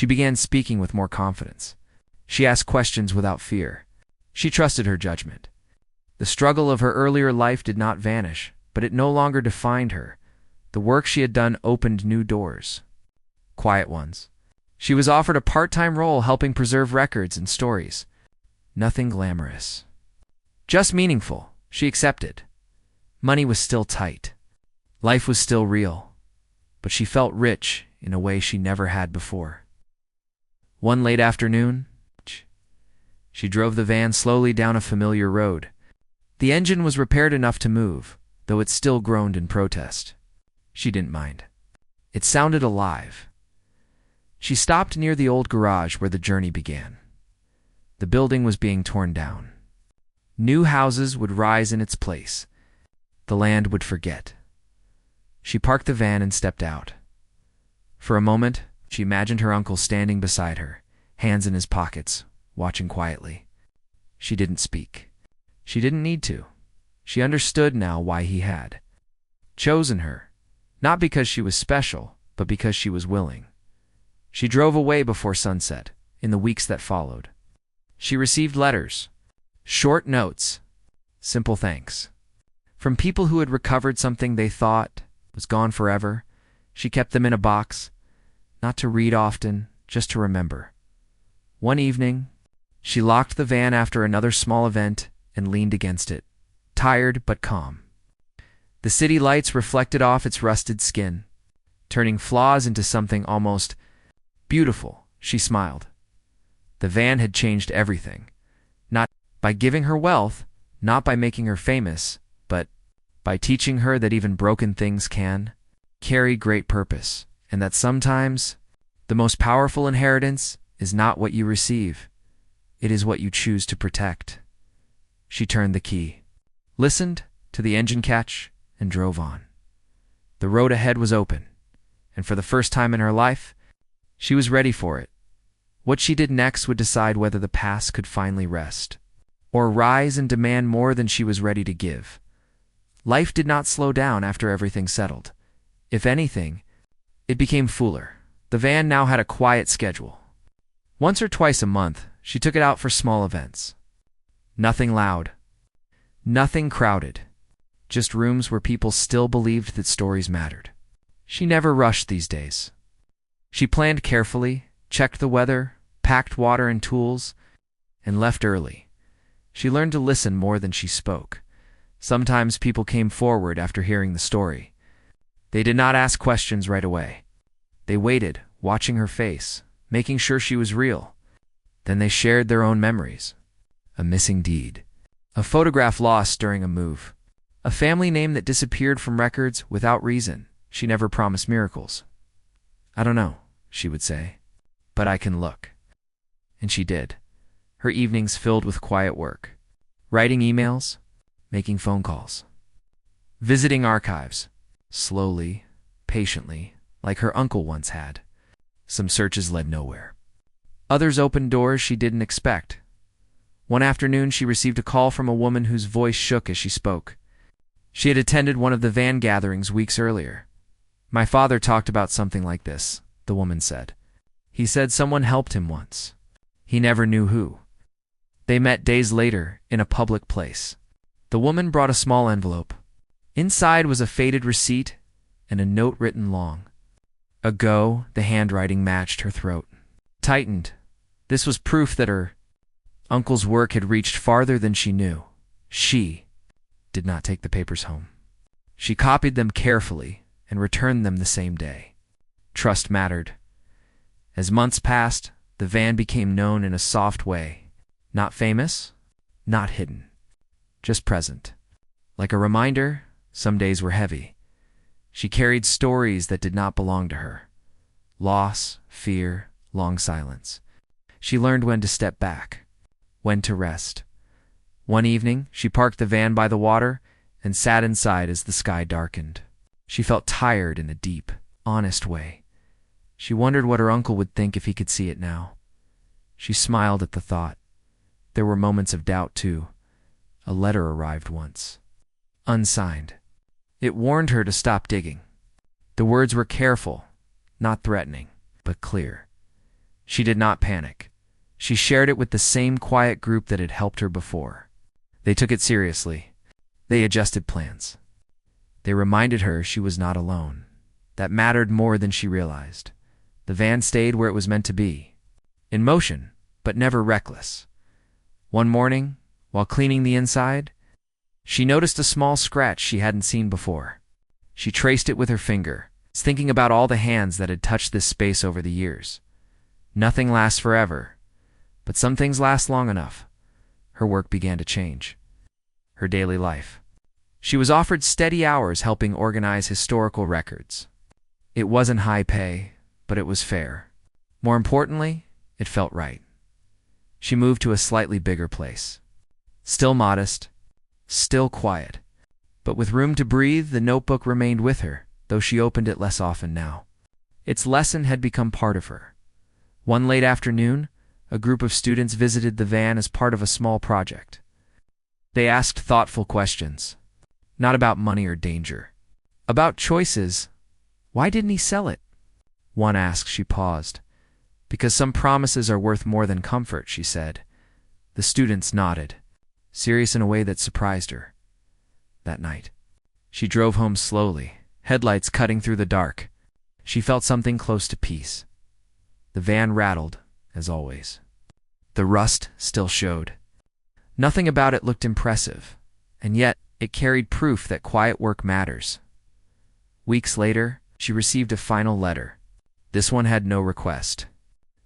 She began speaking with more confidence. She asked questions without fear. She trusted her judgment. The struggle of her earlier life did not vanish, but it no longer defined her. The work she had done opened new doors. Quiet ones. She was offered a part-time role helping preserve records and stories. Nothing glamorous. Just meaningful. She accepted. Money was still tight. Life was still real. But she felt rich in a way she never had before. One late afternoon, she drove the van slowly down a familiar road. The engine was repaired enough to move, though it still groaned in protest. She didn't mind. It sounded alive. She stopped near the old garage where the journey began. The building was being torn down. New houses would rise in its place. The land would forget. She parked the van and stepped out. For a moment, she imagined her uncle standing beside her, hands in his pockets, watching quietly. She didn't speak. She didn't need to. She understood now why he had chosen her, not because she was special, but because she was willing. She drove away before sunset, in the weeks that followed. She received letters, short notes, simple thanks. From people who had recovered something they thought was gone forever. She kept them in a box, not to read often, just to remember. One evening, she locked the van after another small event and leaned against it, tired but calm. The city lights reflected off its rusted skin, turning flaws into something almost beautiful. She smiled. The van had changed everything, not by giving her wealth, not by making her famous, but by teaching her that even broken things can carry great purpose, and that sometimes the most powerful inheritance is not what you receive, it is what you choose to protect. She turned the key, listened to the engine catch, and drove on. The road ahead was open, and for the first time in her life, she was ready for it. What she did next would decide whether the past could finally rest, or rise and demand more than she was ready to give. Life did not slow down after everything settled. If anything, it became fuller. The van now had a quiet schedule. Once or twice a month, she took it out for small events. Nothing loud. Nothing crowded. Just rooms where people still believed that stories mattered. She never rushed these days. She planned carefully, checked the weather, packed water and tools, and left early. She learned to listen more than she spoke. Sometimes people came forward after hearing the story. They did not ask questions right away. They waited, watching her face, making sure she was real. Then they shared their own memories. A missing deed. A photograph lost during a move. A family name that disappeared from records without reason. She never promised miracles. "I don't know," she would say, "but I can look." And she did. Her evenings filled with quiet work. Writing emails, making phone calls, visiting archives, slowly, patiently, like her uncle once had. Some searches led nowhere. Others opened doors she didn't expect. One afternoon she received a call from a woman whose voice shook as she spoke. She had attended one of the van gatherings weeks earlier. "My father talked about something like this," the woman said. "He said someone helped him once. He never knew who." They met days later in a public place. The woman brought a small envelope. Inside was a faded receipt and a note written long ago. The handwriting matched her throat. Tightened. This was proof that her uncle's work had reached farther than she knew. She did not take the papers home. She copied them carefully and returned them the same day. Trust mattered. As months passed, the van became known in a soft way. Not famous, not hidden, just present. Like a reminder, some days were heavy. She carried stories that did not belong to her. Loss, fear, long silence. She learned when to step back, when to rest. One evening, she parked the van by the water and sat inside as the sky darkened. She felt tired in a deep, honest way. She wondered what her uncle would think if he could see it now. She smiled at the thought. There were moments of doubt, too. A letter arrived once. Unsigned. It warned her to stop digging. The words were careful, not threatening, but clear. She did not panic. She shared it with the same quiet group that had helped her before. They took it seriously. They adjusted plans. They reminded her she was not alone. That mattered more than she realized. The van stayed where it was meant to be, in motion, but never reckless. One morning, while cleaning the inside, she noticed a small scratch she hadn't seen before. She traced it with her finger, thinking about all the hands that had touched this space over the years. Nothing lasts forever, but some things last long enough. Her work began to change. Her daily life. She was offered steady hours helping organize historical records. It wasn't high pay, but it was fair. More importantly, it felt right. She moved to a slightly bigger place. Still modest, still quiet, but with room to breathe. The notebook remained with her, though she opened it less often now. Its lesson had become part of her. One late afternoon, a group of students visited the van as part of a small project. They asked thoughtful questions, not about money or danger, about choices. Why didn't he sell it? One asked. She paused. Because some promises are worth more than comfort, she said. The students nodded, serious in a way that surprised her. That night, she drove home slowly, headlights cutting through the dark. She felt something close to peace. The van rattled, as always. The rust still showed. Nothing about it looked impressive, and yet it carried proof that quiet work matters. Weeks later, she received a final letter. This one had no request,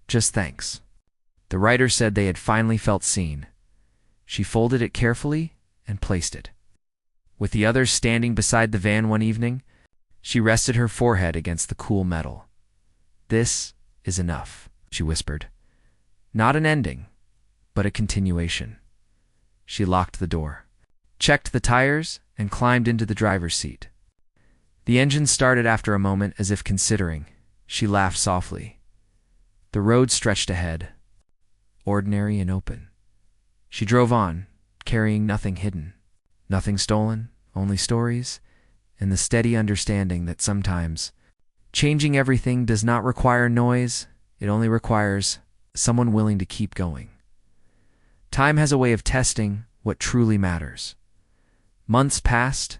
just thanks. The writer said they had finally felt seen. She folded it carefully and placed it. With the others standing beside the van one evening, she rested her forehead against the cool metal. This is enough, she whispered. Not an ending, but a continuation. She locked the door, checked the tires, and climbed into the driver's seat. The engine started after a moment, as if considering. She laughed softly. The road stretched ahead, ordinary and open. She drove on, carrying nothing hidden, nothing stolen, only stories, and the steady understanding that sometimes changing everything does not require noise. It only requires someone willing to keep going. Time has a way of testing what truly matters. Months passed,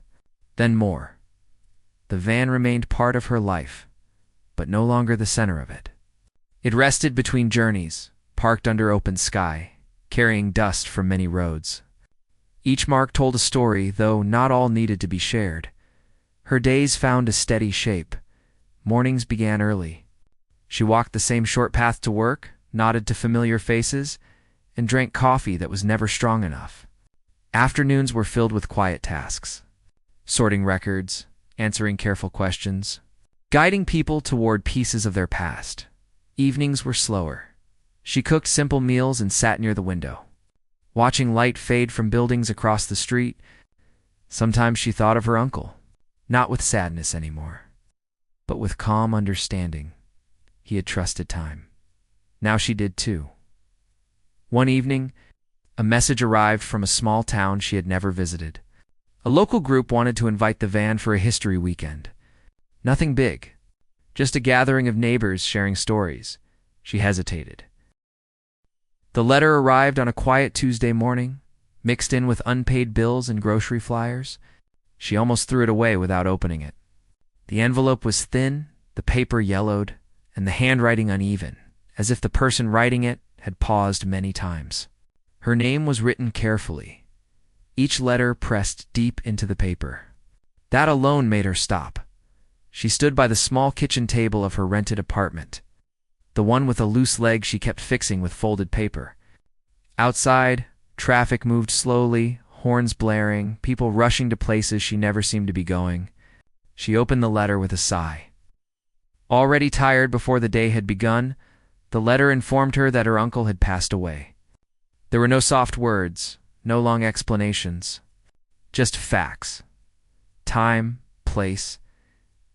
then more. The van remained part of her life, but no longer the center of it. It rested between journeys, parked under open sky, carrying dust from many roads. Each mark told a story, though not all needed to be shared. Her days found a steady shape. Mornings began early. She walked the same short path to work, nodded to familiar faces, and drank coffee that was never strong enough. Afternoons were filled with quiet tasks, sorting records, answering careful questions, guiding people toward pieces of their past. Evenings were slower. She cooked simple meals and sat near the window, watching light fade from buildings across the street. Sometimes she thought of her uncle, not with sadness anymore, but with calm understanding. He had trusted time. Now she did too. One evening, a message arrived from a small town she had never visited. A local group wanted to invite the van for a history weekend. Nothing big, just a gathering of neighbors sharing stories. She hesitated. The letter arrived on a quiet Tuesday morning, mixed in with unpaid bills and grocery flyers. She almost threw it away without opening it. The envelope was thin, the paper yellowed, and the handwriting uneven, as if the person writing it had paused many times. Her name was written carefully, each letter pressed deep into the paper. That alone made her stop. She stood by the small kitchen table of her rented apartment, the one with a loose leg she kept fixing with folded paper. Outside, traffic moved slowly, horns blaring, people rushing to places she never seemed to be going. She opened the letter with a sigh. Already tired before the day had begun, the letter informed her that her uncle had passed away. There were no soft words, no long explanations, just facts, time, place,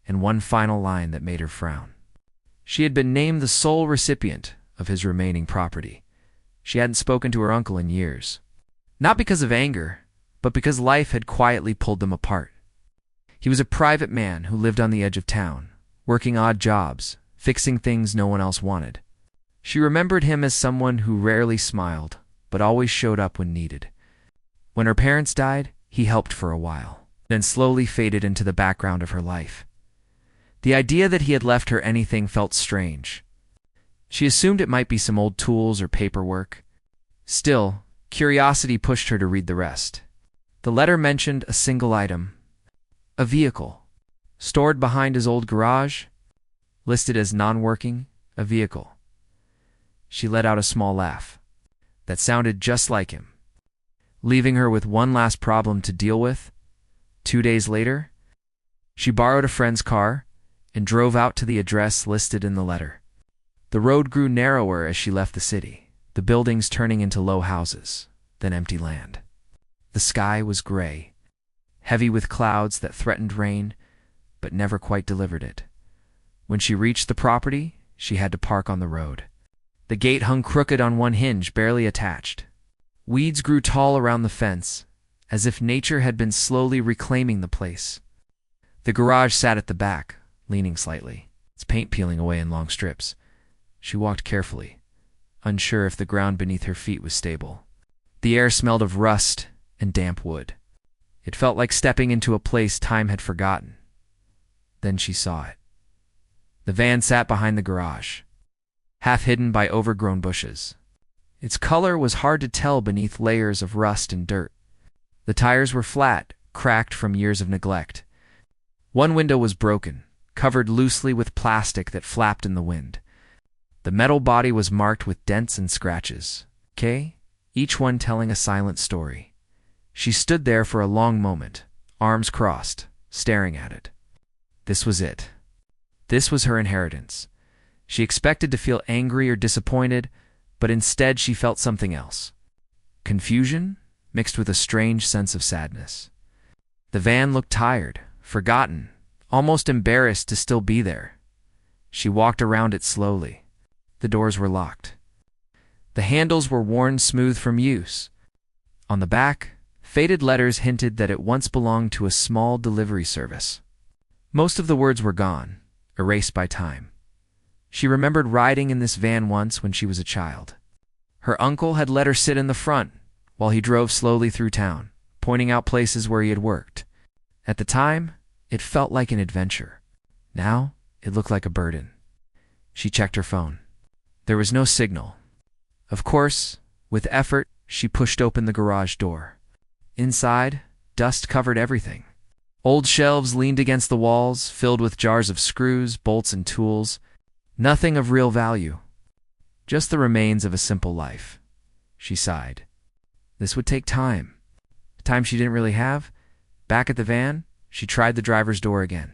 and one final line that made her frown. She had been named the sole recipient of his remaining property. She hadn't spoken to her uncle in years, not because of anger, but because life had quietly pulled them apart. He was a private man who lived on the edge of town, working odd jobs, fixing things no one else wanted. She remembered him as someone who rarely smiled, but always showed up when needed. When her parents died, he helped for a while, then slowly faded into the background of her life. The idea that he had left her anything felt strange. She assumed it might be some old tools or paperwork. Still, curiosity pushed her to read the rest. The letter mentioned a single item, a vehicle, stored behind his old garage, listed as non-working, a vehicle. She let out a small laugh. That sounded just like him. Leaving her with one last problem to deal with. 2 days later, she borrowed a friend's car and drove out to the address listed in the letter. The road grew narrower as she left the city, the buildings turning into low houses, then empty land. The sky was gray, heavy with clouds that threatened rain, but never quite delivered it. When she reached the property, she had to park on the road. The gate hung crooked on one hinge, barely attached. Weeds grew tall around the fence, as if nature had been slowly reclaiming the place. The garage sat at the back, leaning slightly, its paint peeling away in long strips. She walked carefully, unsure if the ground beneath her feet was stable. The air smelled of rust and damp wood. It felt like stepping into a place time had forgotten. Then she saw it. The van sat behind the garage, half hidden by overgrown bushes. Its color was hard to tell beneath layers of rust and dirt. The tires were flat, cracked from years of neglect. One window was broken, covered loosely with plastic that flapped in the wind. The metal body was marked with dents and scratches, each one telling a silent story. She stood there for a long moment, arms crossed, staring at it. This was it. This was her inheritance. She expected to feel angry or disappointed, but instead she felt something else. Confusion mixed with a strange sense of sadness. The van looked tired, forgotten, almost embarrassed to still be there. She walked around it slowly. The doors were locked. The handles were worn smooth from use. On the back, faded letters hinted that it once belonged to a small delivery service. Most of the words were gone, erased by time. She remembered riding in this van once when she was a child. Her uncle had let her sit in the front while he drove slowly through town, pointing out places where he had worked. At the time, it felt like an adventure. Now, it looked like a burden. She checked her phone. There was no signal. Of course, with effort, she pushed open the garage door. Inside, dust covered everything. Old shelves leaned against the walls, filled with jars of screws, bolts, and tools. Nothing of real value. Just the remains of a simple life. She sighed. This would take time. Time she didn't really have. Back at the van, she tried the driver's door again.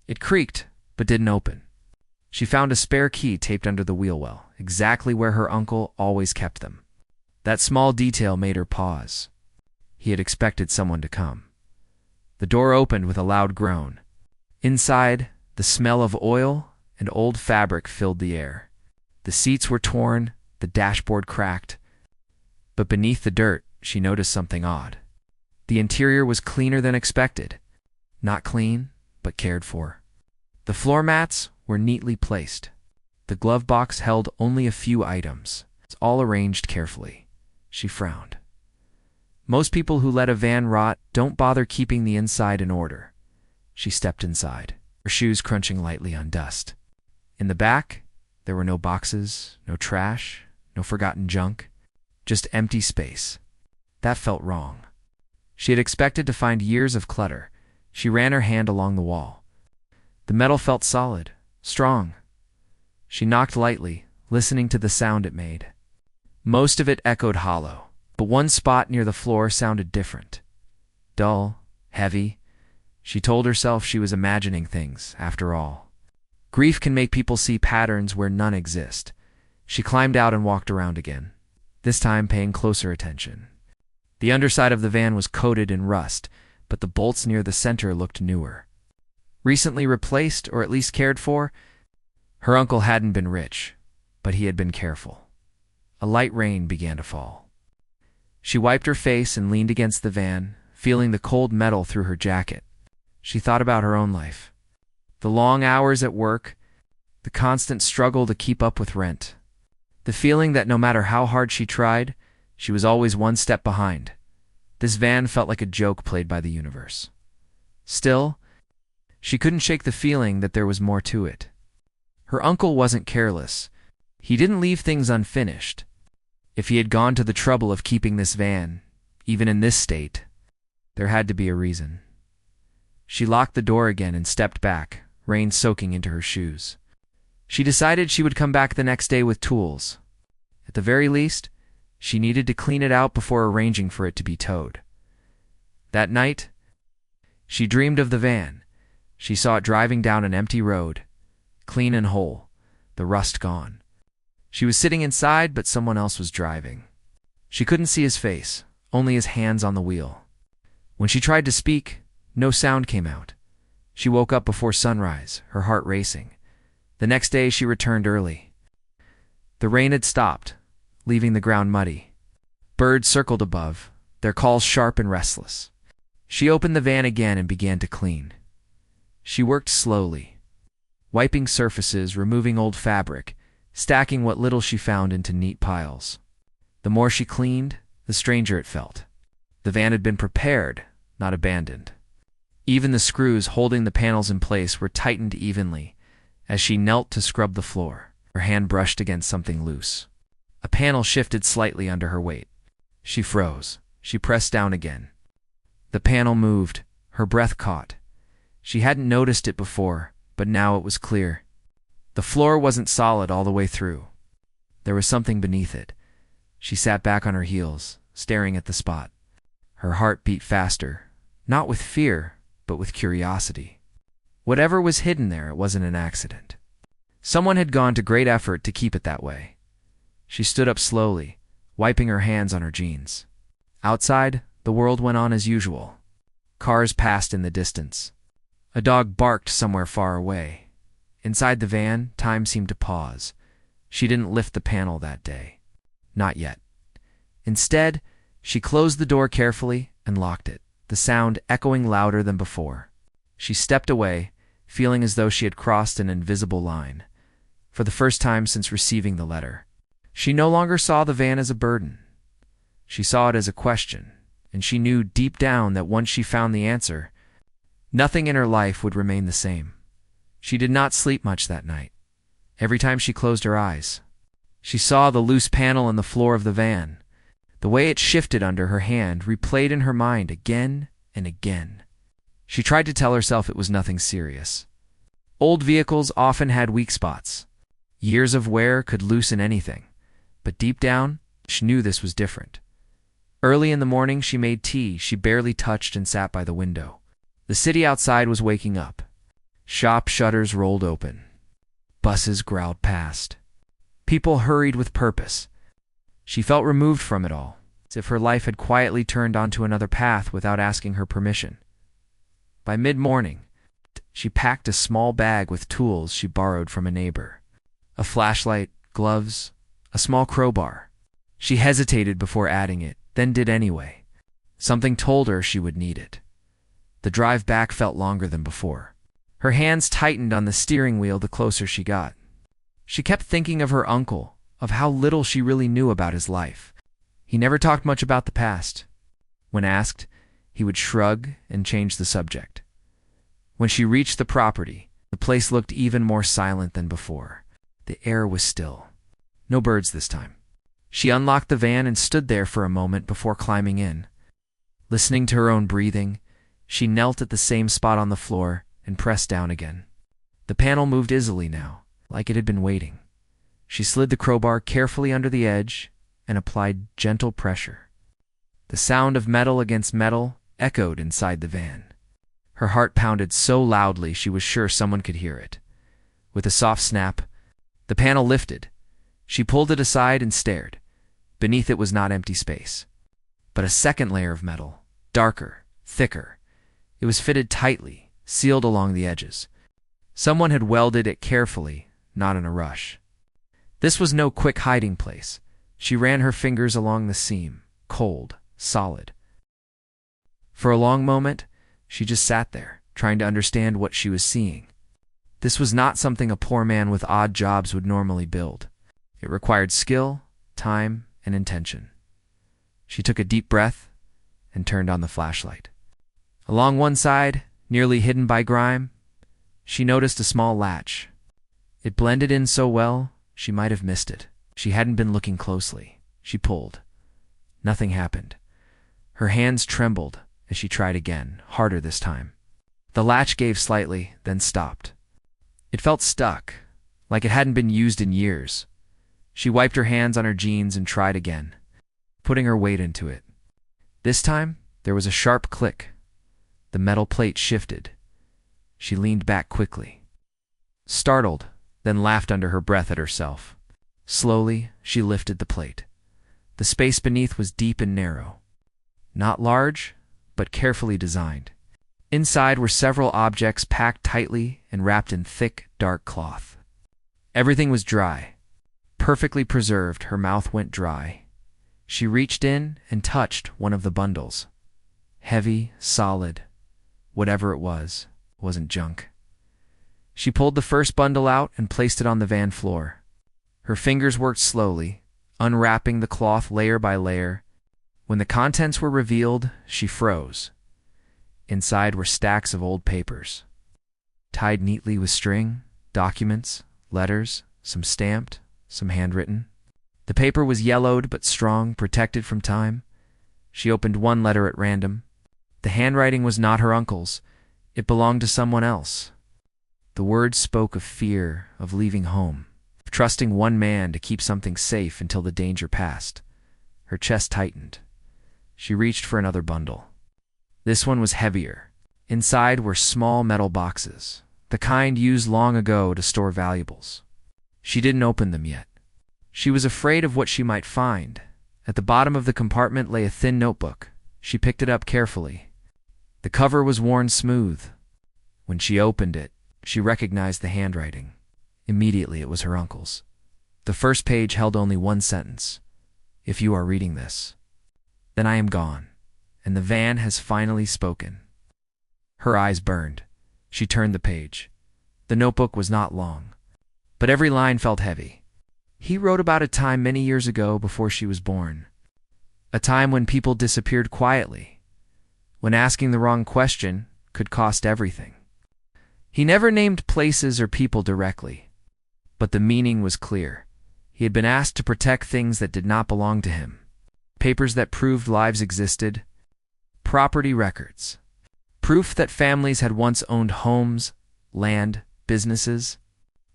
It creaked, but didn't open. She found a spare key taped under the wheel well, exactly where her uncle always kept them. That small detail made her pause. He had expected someone to come. The door opened with a loud groan. Inside, the smell of oil and old fabric filled the air. The seats were torn, the dashboard cracked. But beneath the dirt, she noticed something odd. The interior was cleaner than expected. Not clean, but cared for. The floor mats were neatly placed. The glove box held only a few items. It's all arranged carefully. She frowned. Most people who let a van rot don't bother keeping the inside in order. She stepped inside, her shoes crunching lightly on dust. In the back, there were no boxes, no trash, no forgotten junk, just empty space. That felt wrong. She had expected to find years of clutter. She ran her hand along the wall. The metal felt solid, strong. She knocked lightly, listening to the sound it made. Most of it echoed hollow, but one spot near the floor sounded different. Dull, heavy. She told herself she was imagining things, after all. Grief can make people see patterns where none exist. She climbed out and walked around again, this time paying closer attention. The underside of the van was coated in rust, but the bolts near the center looked newer. Recently replaced, or at least cared for? Her uncle hadn't been rich, but he had been careful. A light rain began to fall. She wiped her face and leaned against the van, feeling the cold metal through her jacket. She thought about her own life. The long hours at work, the constant struggle to keep up with rent. The feeling that no matter how hard she tried, she was always one step behind. This van felt like a joke played by the universe. Still, she couldn't shake the feeling that there was more to it. Her uncle wasn't careless. He didn't leave things unfinished. If he had gone to the trouble of keeping this van, even in this state, there had to be a reason. She locked the door again and stepped back, rain soaking into her shoes. She decided she would come back the next day with tools. At the very least, she needed to clean it out before arranging for it to be towed. That night, she dreamed of the van. She saw it driving down an empty road, clean and whole, the rust gone. She was sitting inside, but someone else was driving. She couldn't see his face, only his hands on the wheel. When she tried to speak, no sound came out. She woke up before sunrise, her heart racing. The next day she returned early. The rain had stopped, leaving the ground muddy. Birds circled above, their calls sharp and restless. She opened the van again and began to clean. She worked slowly, wiping surfaces, removing old fabric, stacking what little she found into neat piles. The more she cleaned, the stranger it felt. The van had been prepared, not abandoned. Even the screws holding the panels in place were tightened evenly. As she knelt to scrub the floor, her hand brushed against something loose. A panel shifted slightly under her weight. She froze. She pressed down again. The panel moved. Her breath caught. She hadn't noticed it before, but now it was clear. The floor wasn't solid all the way through. There was something beneath it. She sat back on her heels, staring at the spot. Her heart beat faster, not with fear, but with curiosity. Whatever was hidden there, it wasn't an accident. Someone had gone to great effort to keep it that way. She stood up slowly, wiping her hands on her jeans. Outside, the world went on as usual. Cars passed in the distance. A dog barked somewhere far away. Inside the van, time seemed to pause. She didn't lift the panel that day. Not yet. Instead, she closed the door carefully and locked it, the sound echoing louder than before. She stepped away, feeling as though she had crossed an invisible line. For the first time since receiving the letter, she no longer saw the van as a burden. She saw it as a question, and she knew deep down that once she found the answer, nothing in her life would remain the same. She did not sleep much that night. Every time she closed her eyes, she saw the loose panel in the floor of the van. The way it shifted under her hand replayed in her mind again and again. She tried to tell herself it was nothing serious. Old vehicles often had weak spots. Years of wear could loosen anything. But deep down, she knew this was different. Early in the morning, she made tea she barely touched and sat by the window. The city outside was waking up. Shop shutters rolled open. Buses growled past. People hurried with purpose. She felt removed from it all, as if her life had quietly turned onto another path without asking her permission. By mid-morning, she packed a small bag with tools she borrowed from a neighbor. A flashlight, gloves, a small crowbar. She hesitated before adding it, then did anyway. Something told her she would need it. The drive back felt longer than before. Her hands tightened on the steering wheel the closer she got. She kept thinking of her uncle, of how little she really knew about his life. He never talked much about the past. When asked, he would shrug and change the subject. When she reached the property, the place looked even more silent than before. The air was still. No birds this time. She unlocked the van and stood there for a moment before climbing in. Listening to her own breathing, she knelt at the same spot on the floor and pressed down again. The panel moved easily now, like it had been waiting. She slid the crowbar carefully under the edge and applied gentle pressure. The sound of metal against metal echoed inside the van. Her heart pounded so loudly she was sure someone could hear it. With a soft snap, the panel lifted. She pulled it aside and stared. Beneath it was not empty space, but a second layer of metal, darker, thicker. It was fitted tightly, sealed along the edges. Someone had welded it carefully, not in a rush. This was no quick hiding place. She ran her fingers along the seam, cold, solid. For a long moment, she just sat there, trying to understand what she was seeing. This was not something a poor man with odd jobs would normally build. It required skill, time, and intention. She took a deep breath and turned on the flashlight. Along one side, nearly hidden by grime, she noticed a small latch. It blended in so well, she might have missed it. She hadn't been looking closely. She pulled. Nothing happened. Her hands trembled as she tried again, harder this time. The latch gave slightly, then stopped. It felt stuck, like it hadn't been used in years. She wiped her hands on her jeans and tried again, putting her weight into it. This time, there was a sharp click. The metal plate shifted. She leaned back quickly. Startled, then laughed under her breath at herself. Slowly, she lifted the plate. The space beneath was deep and narrow. Not large, but carefully designed. Inside were several objects packed tightly and wrapped in thick, dark cloth. Everything was dry. Perfectly preserved, her mouth went dry. She reached in and touched one of the bundles. Heavy, solid. Whatever it was, wasn't junk. She pulled the first bundle out and placed it on the van floor. Her fingers worked slowly, unwrapping the cloth layer by layer. When the contents were revealed, she froze. Inside were stacks of old papers, tied neatly with string, documents, letters, some stamped, some handwritten. The paper was yellowed but strong, protected from time. She opened one letter at random. The handwriting was not her uncle's. It belonged to someone else. The words spoke of fear, of leaving home, of trusting one man to keep something safe until the danger passed. Her chest tightened. She reached for another bundle. This one was heavier. Inside were small metal boxes, the kind used long ago to store valuables. She didn't open them yet. She was afraid of what she might find. At the bottom of the compartment lay a thin notebook. She picked it up carefully. The cover was worn smooth. When she opened it, she recognized the handwriting. Immediately it was her uncle's. The first page held only one sentence. "If you are reading this, then I am gone, and the van has finally spoken." Her eyes burned. She turned the page. The notebook was not long, but every line felt heavy. He wrote about a time many years ago before she was born. A time when people disappeared quietly, when asking the wrong question could cost everything. He never named places or people directly, but the meaning was clear. He had been asked to protect things that did not belong to him. Papers that proved lives existed, property records, proof that families had once owned homes, land, businesses,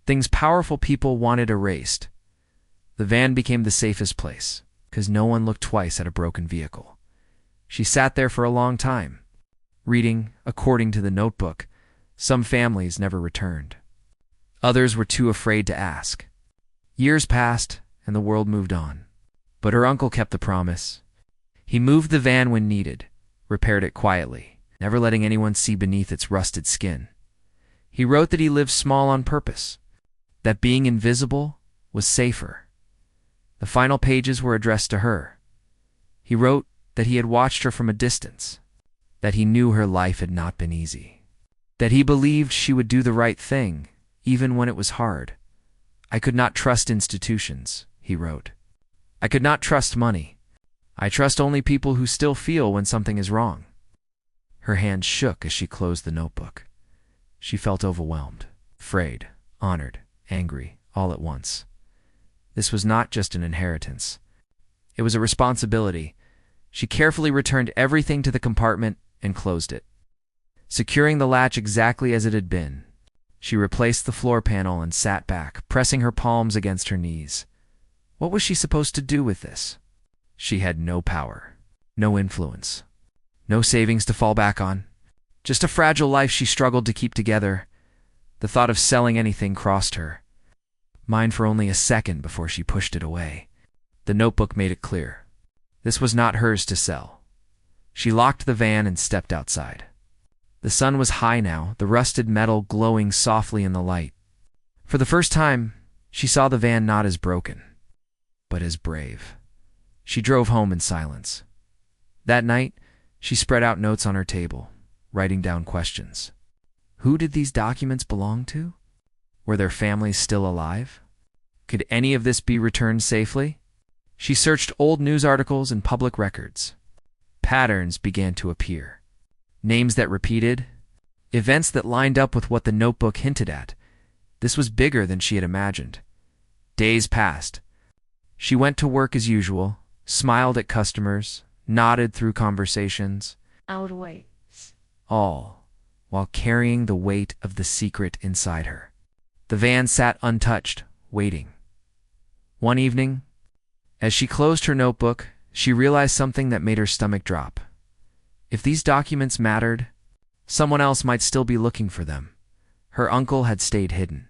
things powerful people wanted erased. The van became the safest place, because no one looked twice at a broken vehicle. She sat there for a long time, reading, according to the notebook. Some families never returned. Others were too afraid to ask. Years passed, and the world moved on. But her uncle kept the promise. He moved the van when needed, repaired it quietly, never letting anyone see beneath its rusted skin. He wrote that he lived small on purpose, that being invisible was safer. The final pages were addressed to her. He wrote that he had watched her from a distance, that he knew her life had not been easy, that he believed she would do the right thing, even when it was hard. "I could not trust institutions," he wrote. "I could not trust money. I trust only people who still feel when something is wrong." Her hands shook as she closed the notebook. She felt overwhelmed, afraid, honored, angry, all at once. This was not just an inheritance. It was a responsibility. She carefully returned everything to the compartment and closed it. Securing the latch exactly as it had been, she replaced the floor panel and sat back, pressing her palms against her knees. What was she supposed to do with this? She had no power, no influence, no savings to fall back on. Just a fragile life she struggled to keep together. The thought of selling anything crossed her mind for only a second before she pushed it away. The notebook made it clear. This was not hers to sell. She locked the van and stepped outside. The sun was high now, the rusted metal glowing softly in the light. For the first time, she saw the van not as broken, but as brave. She drove home in silence. That night, she spread out notes on her table, writing down questions. Who did these documents belong to? Were their families still alive? Could any of this be returned safely? She searched old news articles and public records. Patterns began to appear. Names that repeated, events that lined up with what the notebook hinted at. This was bigger than she had imagined. Days passed. She went to work as usual, smiled at customers, nodded through conversations. Outweighs. All while carrying the weight of the secret inside her. The van sat untouched, waiting. One evening, as she closed her notebook, she realized something that made her stomach drop. If these documents mattered, someone else might still be looking for them. Her uncle had stayed hidden.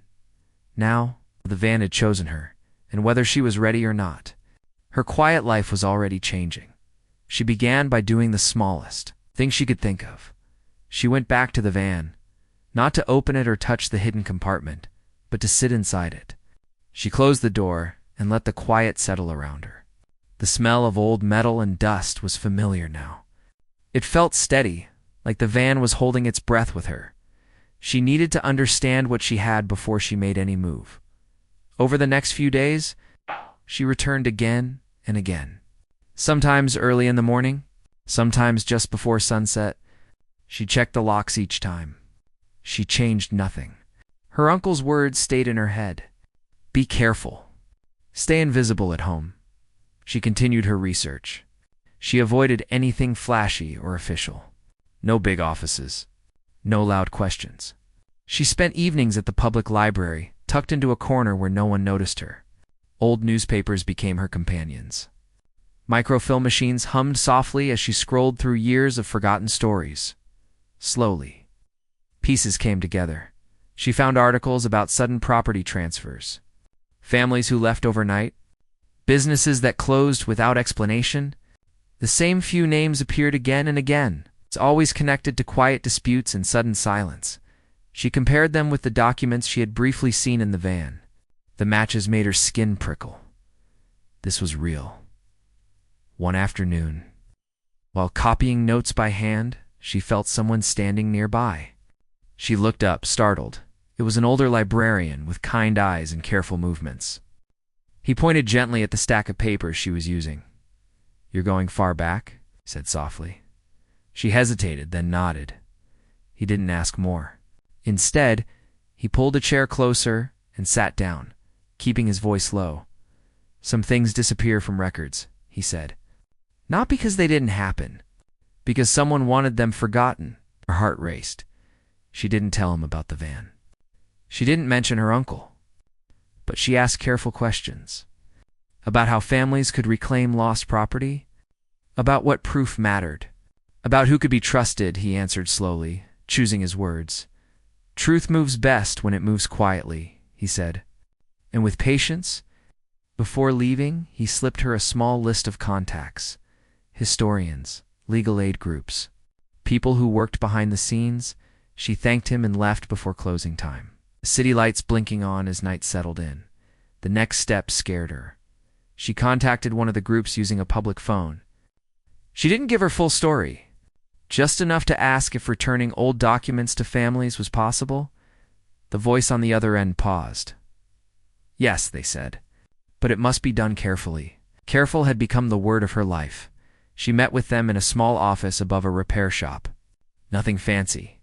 Now, the van had chosen her, and whether she was ready or not, her quiet life was already changing. She began by doing the smallest thing she could think of. She went back to the van, not to open it or touch the hidden compartment, but to sit inside it. She closed the door and let the quiet settle around her. The smell of old metal and dust was familiar now. It felt steady, like the van was holding its breath with her. She needed to understand what she had before she made any move. Over the next few days, she returned again and again. Sometimes early in the morning, sometimes just before sunset. She checked the locks each time. She changed nothing. Her uncle's words stayed in her head. Be careful. Stay invisible at home. She continued her research. She avoided anything flashy or official. No big offices. No loud questions. She spent evenings at the public library, tucked into a corner where no one noticed her. Old newspapers became her companions. Microfilm machines hummed softly as she scrolled through years of forgotten stories. Slowly, pieces came together. She found articles about sudden property transfers, families who left overnight, businesses that closed without explanation. The same few names appeared again and again. It's always connected to quiet disputes and sudden silence. She compared them with the documents she had briefly seen in the van. The matches made her skin prickle. This was real. One afternoon, while copying notes by hand, she felt someone standing nearby. She looked up, startled. It was an older librarian with kind eyes and careful movements. He pointed gently at the stack of papers she was using. "You're going far back?" he said softly. She hesitated, then nodded. He didn't ask more. Instead, he pulled a chair closer and sat down, keeping his voice low. "Some things disappear from records," he said. "Not because they didn't happen. Because someone wanted them forgotten." Her heart raced. She didn't tell him about the van. She didn't mention her uncle. But she asked careful questions. About how families could reclaim lost property. About what proof mattered. About who could be trusted, he answered slowly, choosing his words. "Truth moves best when it moves quietly," he said. And with patience, before leaving, he slipped her a small list of contacts. Historians, legal aid groups, people who worked behind the scenes. She thanked him and left before closing time. The city lights blinking on as night settled in. The next step scared her. She contacted one of the groups using a public phone. She didn't give her full story, just enough to ask if returning old documents to families was possible. The voice on the other end paused. "Yes," they said, "but it must be done carefully." Careful had become the word of her life. She met with them in a small office above a repair shop. Nothing fancy.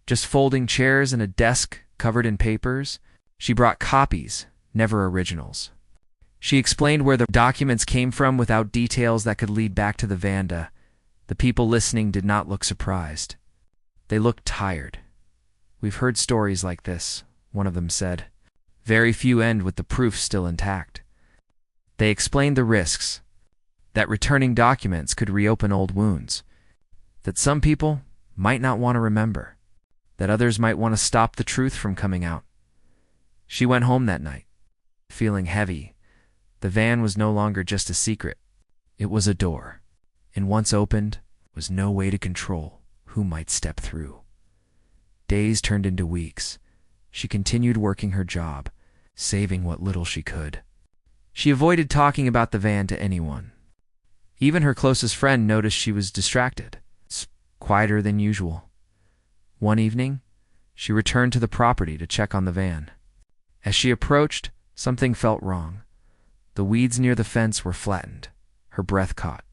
Just folding chairs and a desk covered in papers. She brought copies, never originals. She explained where the documents came from without details that could lead back to the Vanda. The people listening did not look surprised. They looked tired. "We've heard stories like this," one of them said. "Very few end with the proof still intact." They explained the risks, that returning documents could reopen old wounds, that some people might not want to remember, that others might want to stop the truth from coming out. She went home that night, feeling heavy. The van was no longer just a secret. It was a door, and once opened, was no way to control who might step through. Days turned into weeks. She continued working her job, saving what little she could. She avoided talking about the van to anyone. Even her closest friend noticed she was distracted, quieter than usual. One evening, she returned to the property to check on the van. As she approached, Something felt wrong. The weeds near the fence were flattened. Her breath caught.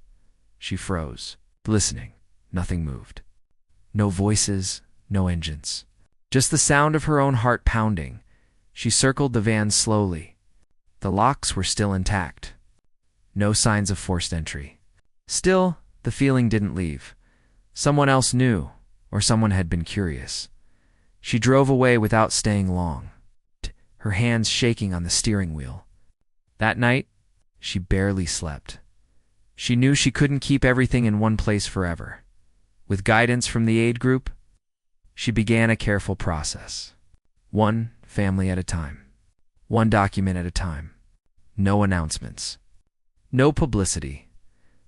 She froze, listening. Nothing moved. No voices, no engines. Just the sound of her own heart pounding. She circled the van slowly. The locks were still intact. No signs of forced entry. Still, the feeling didn't leave. Someone else knew, or someone had been curious. She drove away without staying long, her hands shaking on the steering wheel. That night, she barely slept. She knew she couldn't keep everything in one place forever. With guidance from the aid group, she began a careful process. One family at a time. One document at a time. No announcements. No publicity.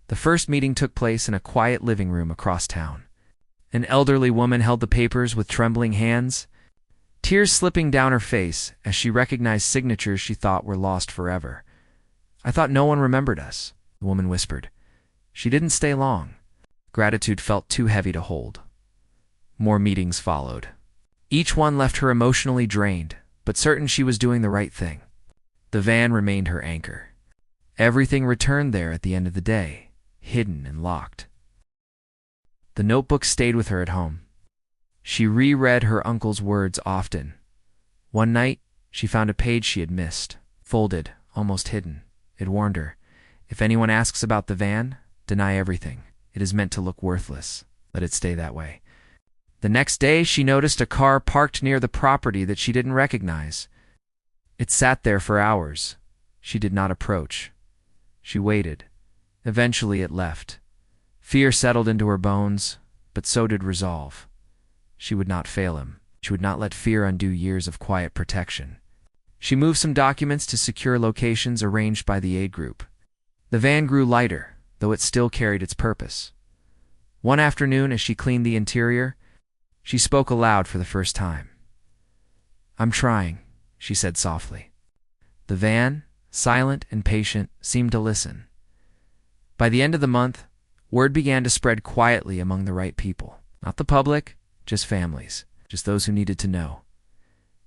The first meeting took place in a quiet living room across town. An elderly woman held the papers with trembling hands, tears slipping down her face as she recognized signatures she thought were lost forever. "I thought no one remembered us," the woman whispered. She didn't stay long. Gratitude felt too heavy to hold. More meetings followed. Each one left her emotionally drained, but certain she was doing the right thing. The van remained her anchor. Everything returned there at the end of the day, hidden and locked. The notebook stayed with her at home. She reread her uncle's words often. One night, she found a page she had missed, folded, almost hidden. It warned her, "If anyone asks about the van, deny everything. It is meant to look worthless. Let it stay that way." The next day, she noticed a car parked near the property that she didn't recognize. It sat there for hours. She did not approach. She waited. Eventually, it left. Fear settled into her bones, but so did resolve. She would not fail him. She would not let fear undo years of quiet protection. She moved some documents to secure locations arranged by the aid group. The van grew lighter, though it still carried its purpose. One afternoon, as she cleaned the interior, she spoke aloud for the first time. "I'm trying," she said softly. The van, silent and patient, seemed to listen. By the end of the month, word began to spread quietly among the right people. Not the public, just families, just those who needed to know.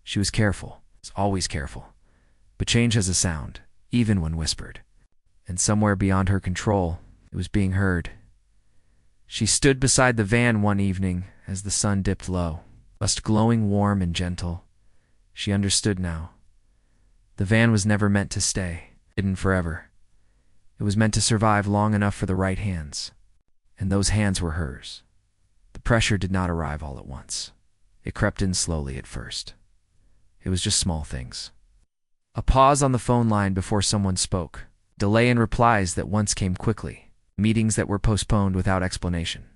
She was careful, was always careful. But change has a sound, even when whispered. And somewhere beyond her control, it was being heard. She stood beside the van one evening as the sun dipped low, just glowing warm and gentle. She understood now. The van was never meant to stay, hidden forever. It was meant to survive long enough for the right hands. And those hands were hers. The pressure did not arrive all at once. It crept in slowly at first. It was just small things. A pause on the phone line before someone spoke. Delay in replies that once came quickly. Meetings that were postponed without explanation.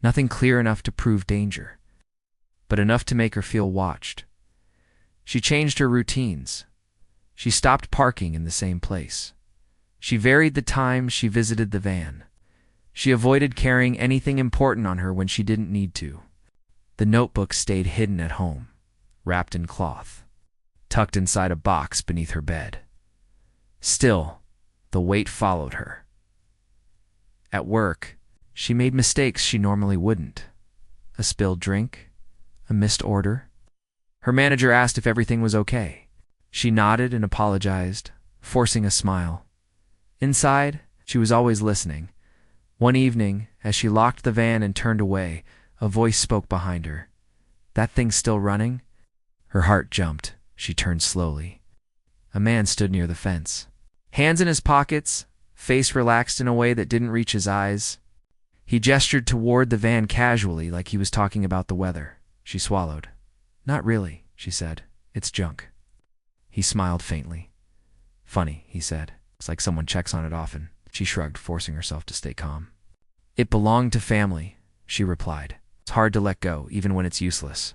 Nothing clear enough to prove danger, but enough to make her feel watched. She changed her routines. She stopped parking in the same place. She varied the times she visited the van. She avoided carrying anything important on her when she didn't need to. The notebook stayed hidden at home, wrapped in cloth, tucked inside a box beneath her bed. Still, the weight followed her. At work, she made mistakes she normally wouldn't. A spilled drink, a missed order. Her manager asked if everything was okay. She nodded and apologized, forcing a smile. Inside, she was always listening. One evening, as she locked the van and turned away, a voice spoke behind her. "That thing's still running?" Her heart jumped. She turned slowly. A man stood near the fence. Hands in his pockets, face relaxed in a way that didn't reach his eyes. He gestured toward the van casually, like he was talking about the weather. She swallowed. "Not really," she said. "It's junk." He smiled faintly. "Funny," he said. "It's like someone checks on it often." She shrugged, forcing herself to stay calm. "It belonged to family," she replied. "It's hard to let go, even when it's useless."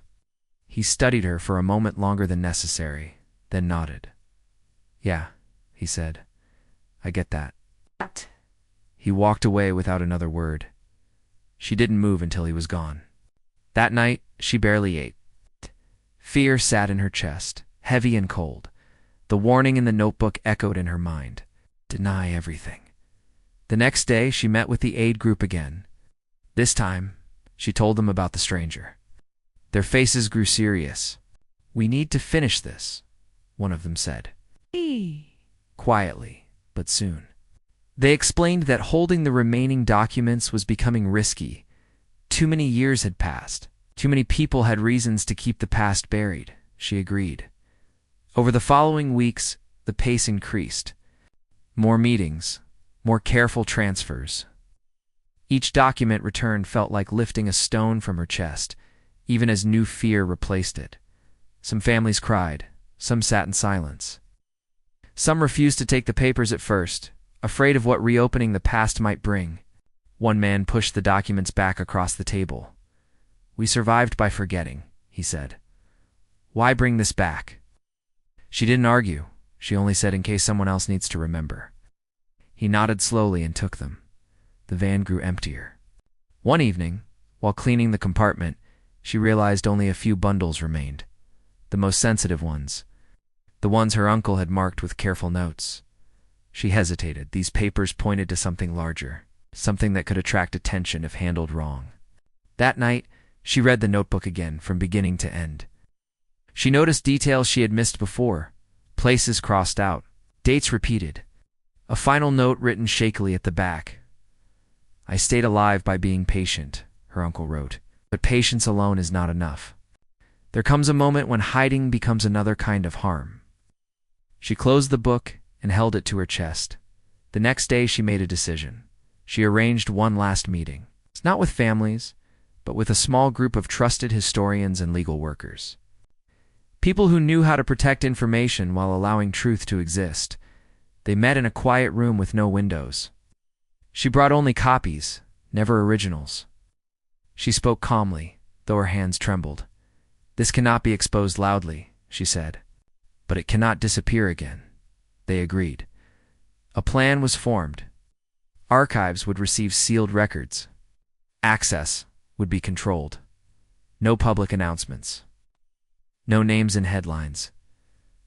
He studied her for a moment longer than necessary, then nodded. "Yeah," he said. "I get that." He walked away without another word. She didn't move until he was gone. That night, she barely ate. Fear sat in her chest, heavy and cold. The warning in the notebook echoed in her mind. Deny everything. The next day, she met with the aid group again. This time, she told them about the stranger. Their faces grew serious. "We need to finish this," one of them said. quietly, but soon. They explained that holding the remaining documents was becoming risky. Too many years had passed. Too many people had reasons to keep the past buried. She agreed. Over the following weeks, the pace increased. More meetings, more careful transfers. Each document returned felt like lifting a stone from her chest, even as new fear replaced it. Some families cried, some sat in silence. Some refused to take the papers at first, afraid of what reopening the past might bring. One man pushed the documents back across the table. "We survived by forgetting," he said. "Why bring this back?" She didn't argue. She only said, "In case someone else needs to remember." He nodded slowly and took them. The van grew emptier. One evening, while cleaning the compartment, she realized only a few bundles remained. The most sensitive ones. The ones her uncle had marked with careful notes. She hesitated. These papers pointed to something larger, something that could attract attention if handled wrong. That night, she read the notebook again, from beginning to end. She noticed details she had missed before, places crossed out, dates repeated. A final note written shakily at the back. "I stayed alive by being patient," her uncle wrote, "but patience alone is not enough. There comes a moment when hiding becomes another kind of harm." She closed the book and held it to her chest. The next day she made a decision. She arranged one last meeting, not with families, but with a small group of trusted historians and legal workers. People who knew how to protect information while allowing truth to exist. They met in a quiet room with no windows. She brought only copies, never originals. She spoke calmly, though her hands trembled. "This cannot be exposed loudly," she said. "But it cannot disappear again." They agreed. A plan was formed. Archives would receive sealed records. Access would be controlled. No public announcements. No names in headlines.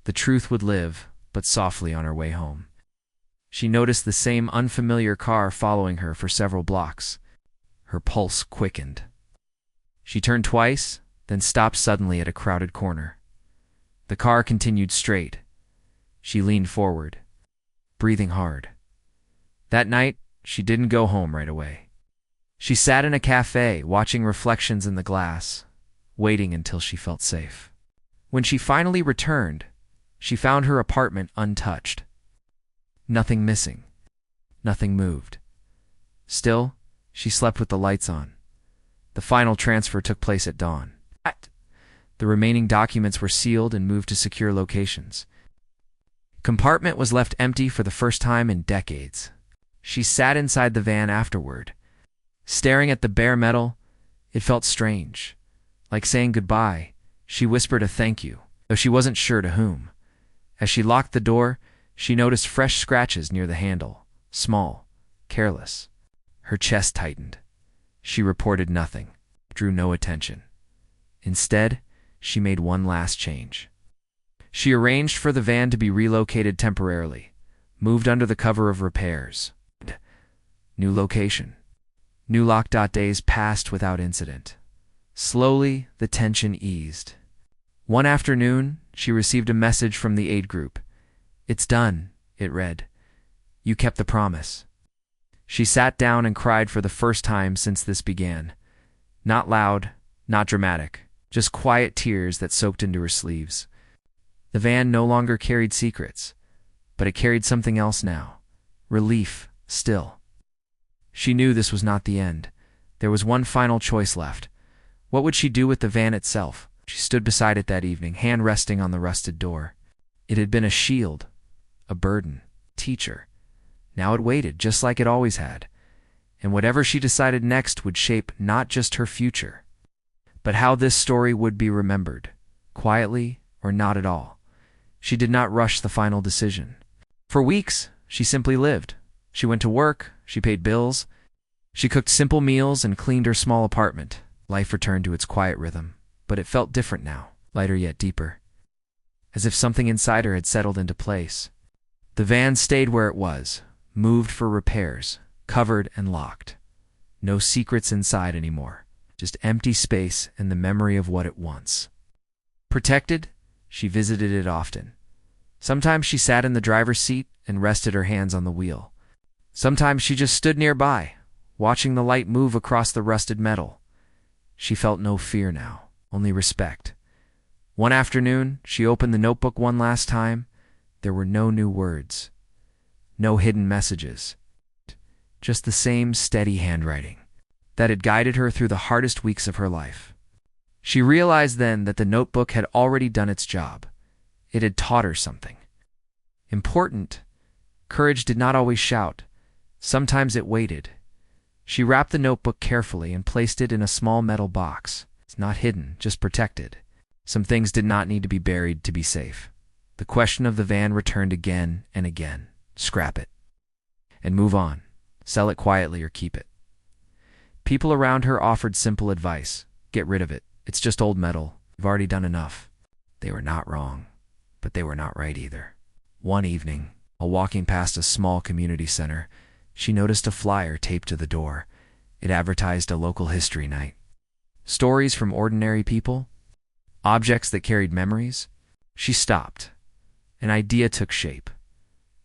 The truth would live, but softly on her way home. She noticed the same unfamiliar car following her for several blocks. Her pulse quickened. She turned twice, then stopped suddenly at a crowded corner. The car continued straight. She leaned forward, breathing hard. That night, she didn't go home right away. She sat in a cafe, watching reflections in the glass, waiting until she felt safe. When she finally returned, she found her apartment untouched. Nothing missing. Nothing moved. Still, she slept with the lights on. The final transfer took place at dawn. The remaining documents were sealed and moved to secure locations. Compartment was left empty for the first time in decades. She sat inside the van afterward. Staring at the bare metal, it felt strange. Like saying goodbye, she whispered a thank you, though she wasn't sure to whom. As she locked the door, she noticed fresh scratches near the handle, small, careless. Her chest tightened. She reported nothing, drew no attention. Instead, she made one last change. She arranged for the van to be relocated temporarily, moved under the cover of repairs. New location. New lock. Days passed without incident. Slowly, the tension eased. One afternoon, she received a message from the aid group. "It's done," it read. "You kept the promise." She sat down and cried for the first time since this began. Not loud, not dramatic, just quiet tears that soaked into her sleeves. The van no longer carried secrets, but it carried something else now. Relief, still. She knew this was not the end. There was one final choice left. What would she do with the van itself? She stood beside it that evening, hand resting on the rusted door. It had been a shield, a burden, teacher. Now it waited, just like it always had. And whatever she decided next would shape not just her future, but how this story would be remembered, quietly or not at all. She did not rush the final decision. For weeks, she simply lived. She went to work, she paid bills, she cooked simple meals and cleaned her small apartment. Life returned to its quiet rhythm, but it felt different now, lighter yet deeper. As if something inside her had settled into place. The van stayed where it was, moved for repairs, covered and locked. No secrets inside anymore, just empty space and the memory of what it once. Protected, she visited it often. Sometimes she sat in the driver's seat and rested her hands on the wheel. Sometimes she just stood nearby, watching the light move across the rusted metal. She felt no fear now, only respect. One afternoon, she opened the notebook one last time. There were no new words, no hidden messages, just the same steady handwriting that had guided her through the hardest weeks of her life. She realized then that the notebook had already done its job. It had taught her something important. Courage did not always shout. Sometimes it waited. She wrapped the notebook carefully and placed it in a small metal box. It's not hidden, just protected. Some things did not need to be buried to be safe. The question of the van returned again and again. Scrap it and move on. Sell it quietly or keep it. People around her offered simple advice. Get rid of it. It's just old metal. You've already done enough. They were not wrong, but they were not right either. One evening, while walking past a small community center, she noticed a flyer taped to the door. It advertised a local history night. Stories from ordinary people, objects that carried memories. She stopped. An idea took shape.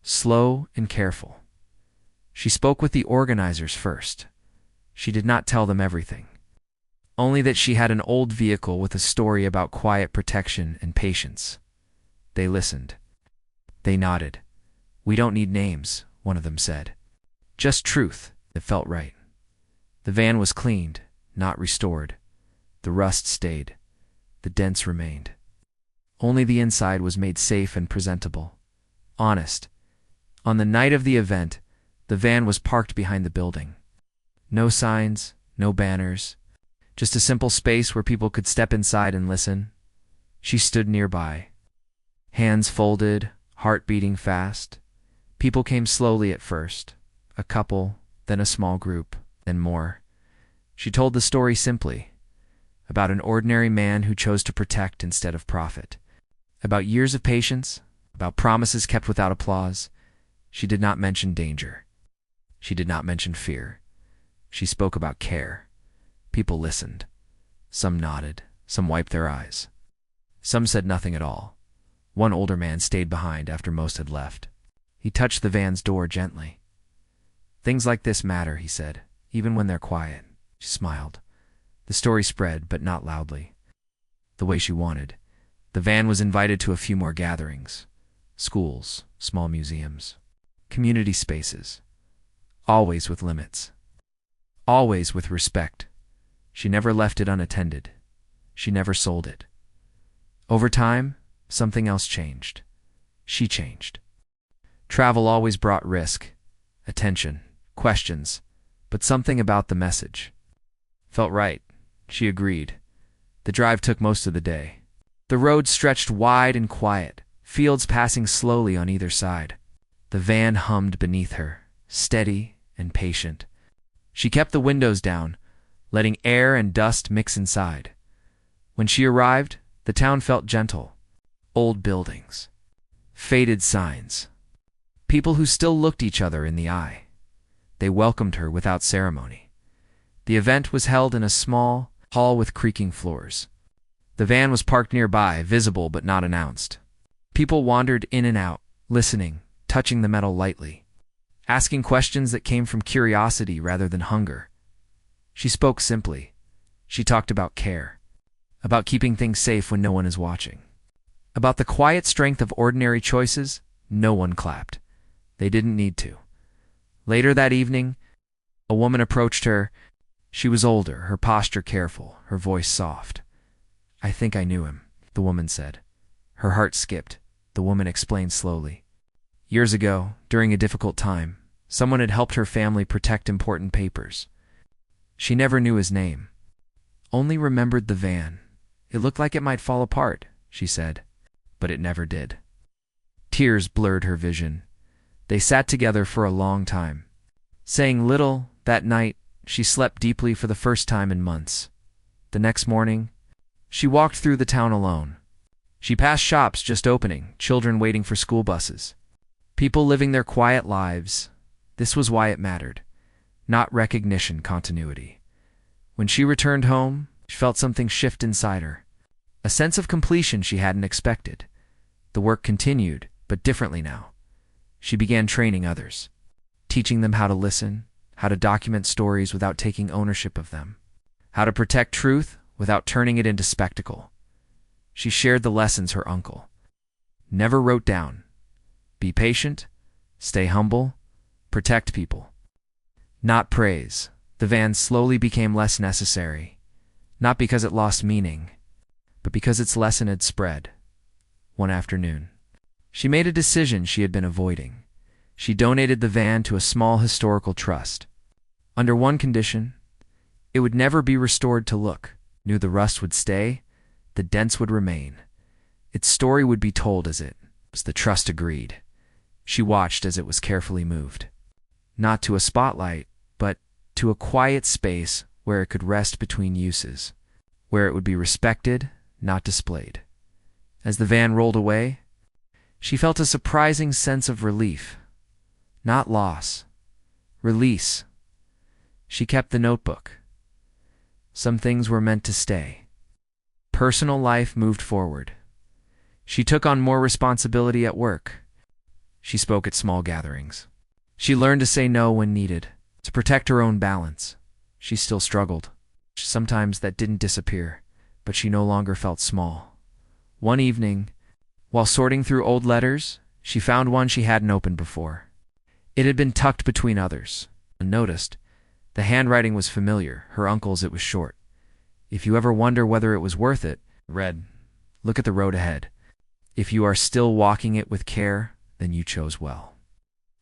Slow and careful. She spoke with the organizers first. She did not tell them everything, only that she had an old vehicle with a story about quiet protection and patience. They listened. They nodded. We don't need names, one of them said. Just truth that felt right. The van was cleaned, not restored. The rust stayed. The dents remained. Only the inside was made safe and presentable. Honest. On the night of the event, the van was parked behind the building. No signs, no banners, just a simple space where people could step inside and listen. She stood nearby. Hands folded, heart beating fast. People came slowly at first. A couple, then a small group, then more. She told the story simply, about an ordinary man who chose to protect instead of profit, about years of patience, about promises kept without applause. She did not mention danger. She did not mention fear. She spoke about care. People listened. Some nodded, some wiped their eyes. Some said nothing at all. One older man stayed behind after most had left. He touched the van's door gently. Things like this matter, he said, even when they're quiet. She smiled. The story spread, but not loudly. The way she wanted. The van was invited to a few more gatherings. Schools, small museums, community spaces. Always with limits. Always with respect. She never left it unattended. She never sold it. Over time, something else changed. She changed. Travel always brought risk, attention, questions, but something about the message felt right. She agreed. The drive took most of the day. The road stretched wide and quiet, fields passing slowly on either side. The van hummed beneath her, steady and patient. She kept the windows down, letting air and dust mix inside. When she arrived, the town felt gentle. Old buildings, faded signs, people who still looked each other in the eye. They welcomed her without ceremony. The event was held in a small hall with creaking floors. The van was parked nearby, visible but not announced. People wandered in and out, listening, touching the metal lightly, asking questions that came from curiosity rather than hunger. She spoke simply. She talked about care, about keeping things safe when no one is watching, about the quiet strength of ordinary choices. No one clapped. They didn't need to. Later that evening, a woman approached her. She was older, her posture careful, her voice soft. I think I knew him, the woman said. Her heart skipped. The woman explained slowly. Years ago, during a difficult time, someone had helped her family protect important papers. She never knew his name, only remembered the van. It looked like it might fall apart, she said, but it never did. Tears blurred her vision. They sat together for a long time. Saying little, that night, she slept deeply for the first time in months. The next morning, she walked through the town alone. She passed shops just opening, children waiting for school buses, people living their quiet lives. This was why it mattered. Not recognition, continuity. When she returned home, she felt something shift inside her. A sense of completion she hadn't expected. The work continued, but differently now. She began training others, teaching them how to listen, how to document stories without taking ownership of them, how to protect truth without turning it into spectacle. She shared the lessons her uncle never wrote down. Be patient, stay humble, protect people. Not praise. The van slowly became less necessary, not because it lost meaning, but because its lesson had spread. One afternoon, she made a decision she had been avoiding. She donated the van to a small historical trust. Under one condition, it would never be restored to look. Knew the rust would stay, the dents would remain. Its story would be told as the trust agreed. She watched as it was carefully moved. Not to a spotlight, but to a quiet space where it could rest between uses, where it would be respected, not displayed. As the van rolled away, she felt a surprising sense of relief. Not loss. Release. She kept the notebook. Some things were meant to stay. Personal life moved forward. She took on more responsibility at work. She spoke at small gatherings. She learned to say no when needed, to protect her own balance. She still struggled. Sometimes that didn't disappear, but she no longer felt small. One evening, while sorting through old letters, she found one she hadn't opened before. It had been tucked between others. Unnoticed, the handwriting was familiar. Her uncle's. It was short. If you ever wonder whether it was worth it, read, look at the road ahead. If you are still walking it with care, then you chose well.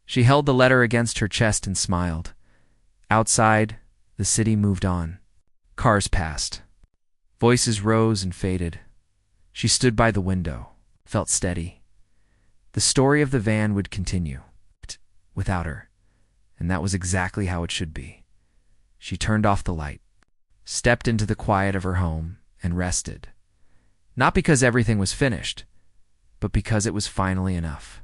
She held the letter against her chest and smiled. Outside, the city moved on. Cars passed. Voices rose and faded. She stood by the window, felt steady. The story of the van would continue, without her, and that was exactly how it should be. She turned off the light, stepped into the quiet of her home, and rested. Not because everything was finished, but because it was finally enough.